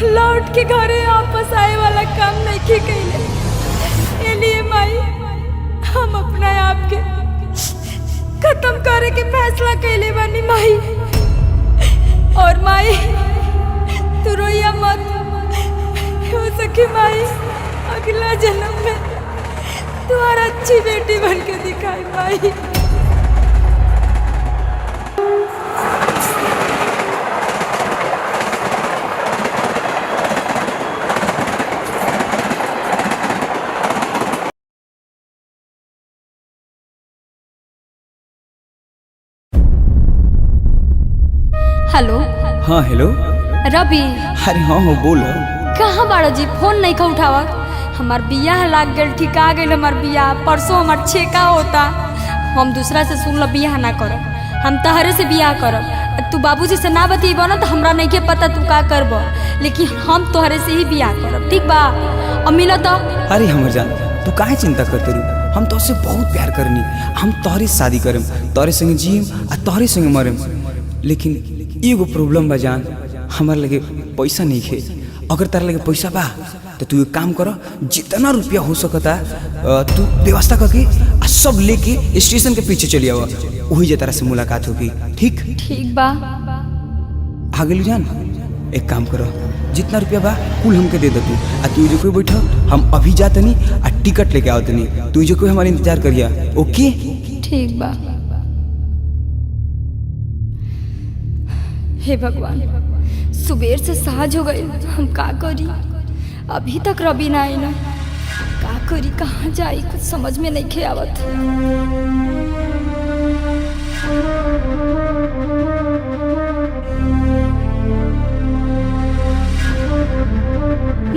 लौट के घरे वापस आए वाला काम नहीं कैले। एलिए माई हम अपना आप के खत्म करे के फैसला कैले बानी माई। और माई तू रोइया मत, हो सके माई अगला जन्म में तुम्हारा अच्छी बेटी बन के दिखाई माई। हेलो। हाँ हेलो रवि। अरे हाँ हो बोलो। कहाँ बाड़ो जी, फोन नहीं का उठावा। हमार बियाह लाग गल, ठिका गल हमार बियाह। परसों हमार छेका होता। हम दूसरा से सुन लो बियाह ना करब, हम तहरे से बियाह करब। तू बाबूजी से ना बतीबो ना तो हमरा नहीं के पता तू का करबो, लेकिन हम तोहरे से ही बियाह करब, ठीक बा? अब मिलो तो। अरे हमर जान तू काहे चिंता करते रू, हम तो उससे बहुत प्यार करनी। हम तोहरे शादी करम, तोहरे संगे जियम आ तोहरे संगे मरम। लेकिन एगो प्रॉब्लम बा जान, हमार लगे पैसा नहीं खे। अगर तार लगे पैसा बा तो तू एक काम करो, जितना रुपया हो सकता तू व्यवस्था करके आ सब लेके स्टेशन के पीछे चली आवा, वही जे तारा से मुलाकात होगी। ठीक ठीक बा। आ गेलू जान, एक काम करो, जितना रुपया बा कुल हमके दे दे तू। आ तू जो कोई बैठो, हम अभी जातनी आ टिकट लेके आवतनी। तू जो कोई हमारे इंतजार करिया, ओके? ठीक बा। हे भगवान, सुबेर से साझ हो गई, हम का करी? अभी तक रवि ना आई ना, का करी, कहाँ जाई, कुछ समझ में नहीं खे आवत।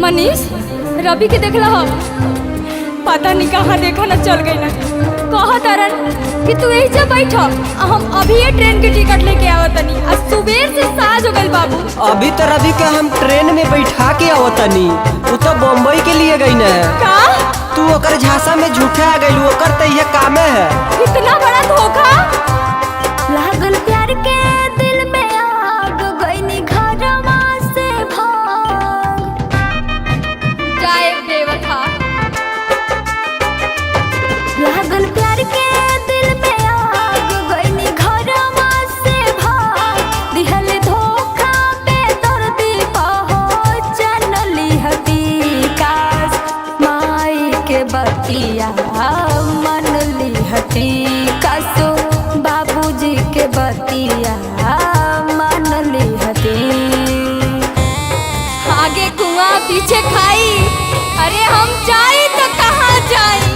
मनीष, रवि के देखला हो? पता नहीं कहाँ देखा ना, चल गई ना। कहा तरन कि तू यही जब बैठो, हम अभी ये ट्रेन के टिकट लेके आवतनी। आज सुबेर से साझ हो गई बाबू। अभी तो रवि के हम ट्रेन में बैठा के आवतनी, तू तो बम्बई के लिए गई न। का? तू ओकर झांसा में झूठे आ गई, ओकर तो यह कामे है। इतना बड़ा धोखा। लागल प्यार के दिल में आग, गईनी घरवा से भाग। जाए बेवफा। लागल प्यार के दिल में आग, गईनी घरवा से भाग। दिहल धोखा पे दर्दी पहुँचन लिहती काश, माई के बतिया मन लिहती कासो, बाबूजी के बतिया मन लिहती। आगे कुआं पीछे खाई, अरे हम जाई तो कहाँ जाई?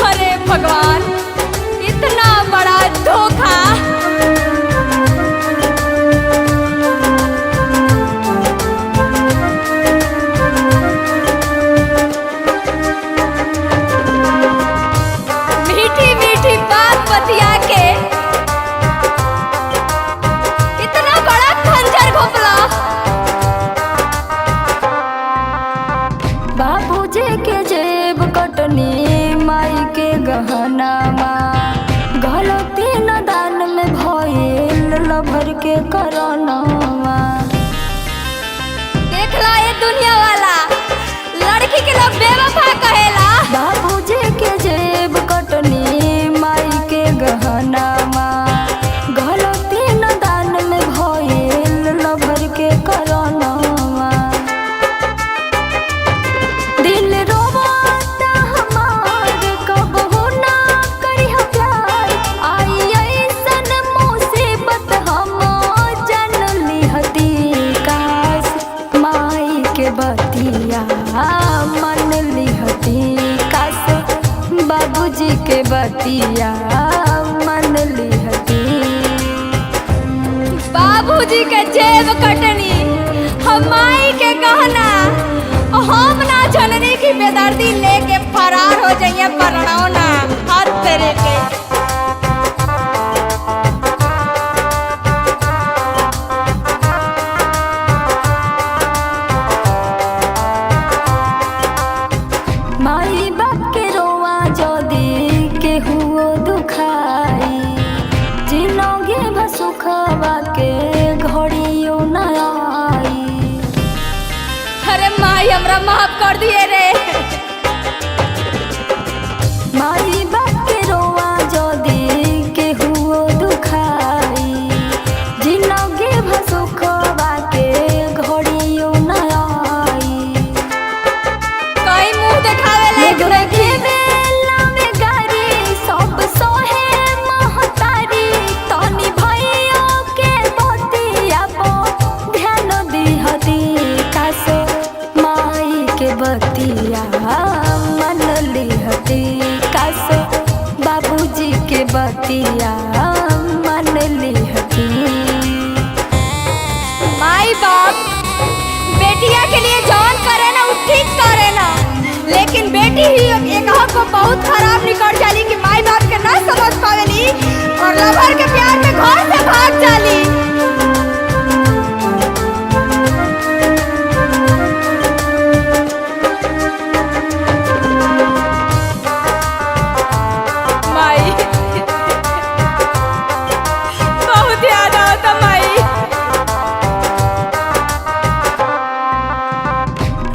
अरे भगवान, इतना बड़ा धोखा। मीठी मीठी बात बतिया के इतना बड़ा खंजर घोंपला। बाबूजी के जेब कटनी, माई के गहनामा, गलती न दान में भइल लभर के करनामा। देखला ये दुनिया वाला, लड़की के लोग बेवफा कहेला। बाबूजी के जेब कटनी, माई के गहनामा, गलती न दान में भइल लभर के करनामा। दिल रोवाता हमार, कब हो ना करी हम प्यार। आई ऐसन मुसीबत हम जन लिहती काश, माई के बतिया मन लिहती काश, बाबूजी के बतिया मन लिहती। बाबूजी के जेब कटनी, हम माई के गहना, हम ना जननी की बेदर्दी लेके फरार हो जाइए परणाव ना। हाथ तेरे के माई बाप के रोआ जोदी के हुओ दुखाई, जिनोगे भसुखवा के घड़ियों न आई। हमरा माफ कर दिए रे। माई बाप के रोआ जदी के हुओ दुखाई, जिनगे भसुखवा के घड़ियो न आई। कई मुंह देखावे लायक लगे बेला में गारी सब सोहे महतारी, तनी भइयो के बतिया पो ध्यान दिहती। कासे माई के बतिया मन लिहती, कासे बाबूजी के बतिया मन लिहती। माई बाप बेटिया के लिए जौन करे ना वो ठीक करे ना, लेकिन बेटी ही एक को बहुत खराब निकल जाली कि माई बाप के ना समझ पावेली और लवर के प्यार में घर से भाग जाली। माई बहुत याद आता माई।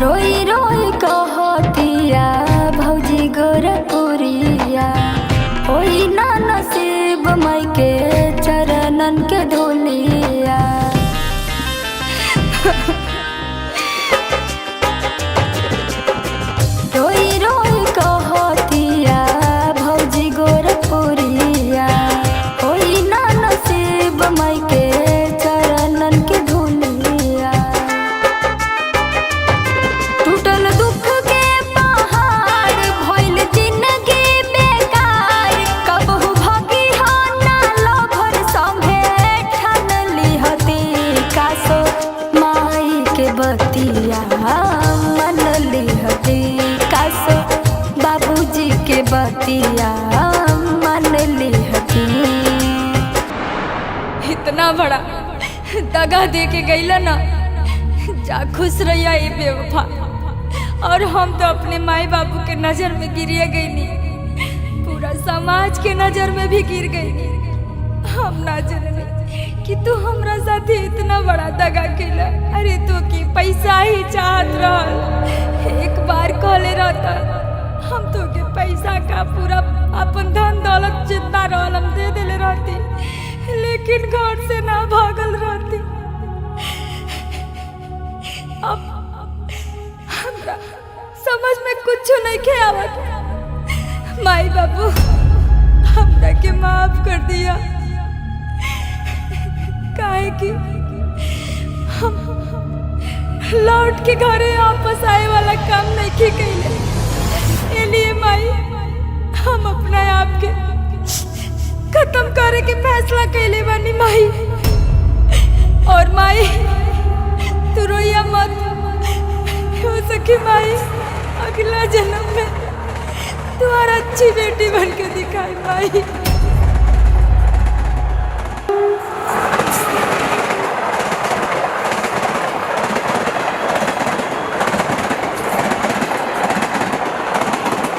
रोई रोई कहतिया भौजी गोरपुरिया, होई ना नसीब माई के चरणन के धोलिया। रोई रोई कहतिया भौजी गोरपुरिया, होई ना नसीब माई के चरणन के धोलिया। टूटल दुख के पहाड़ भइल जिंदगी बेकार, कबहू भगी हो ना लभर संगे ठान लिहती। कासो माई के बतिया मन लिहती, कासो बाबूजी के बतिया मन लिहती। इतना बड़ा दगा दे के गईला ना, जा खुश रहिया ये बेवफा। और हम तो अपने माई बाबू के नजर में गिरिए गई नी, पूरा समाज के नजर में भी गिर गई नी। हम ना जननी कि तू हमरा साथ इतना बड़ा दगा केला। अरे तू की पैसा ही चाहत रहल, एक बार कहले रहता हम तो के पैसा का पूरा अपन धन दौलत जितना रहल हम दे देले रहती, लेकिन घर से ना भागल रहती। अब हमरा समझ में कुछ नहीं खे आवत। माई बाबू हमरा के माफ कर दिया, काहे कि हम लौट के घरे वापस आए वाला काम नहीं की कैले। एलिए माई हम अपना आप के खत्म करे के फैसला कैले बानी माई। और माई तू रोइया मत, हो सके माई अगला जन्म में तू और अच्छी बेटी बन के दिखाई माई।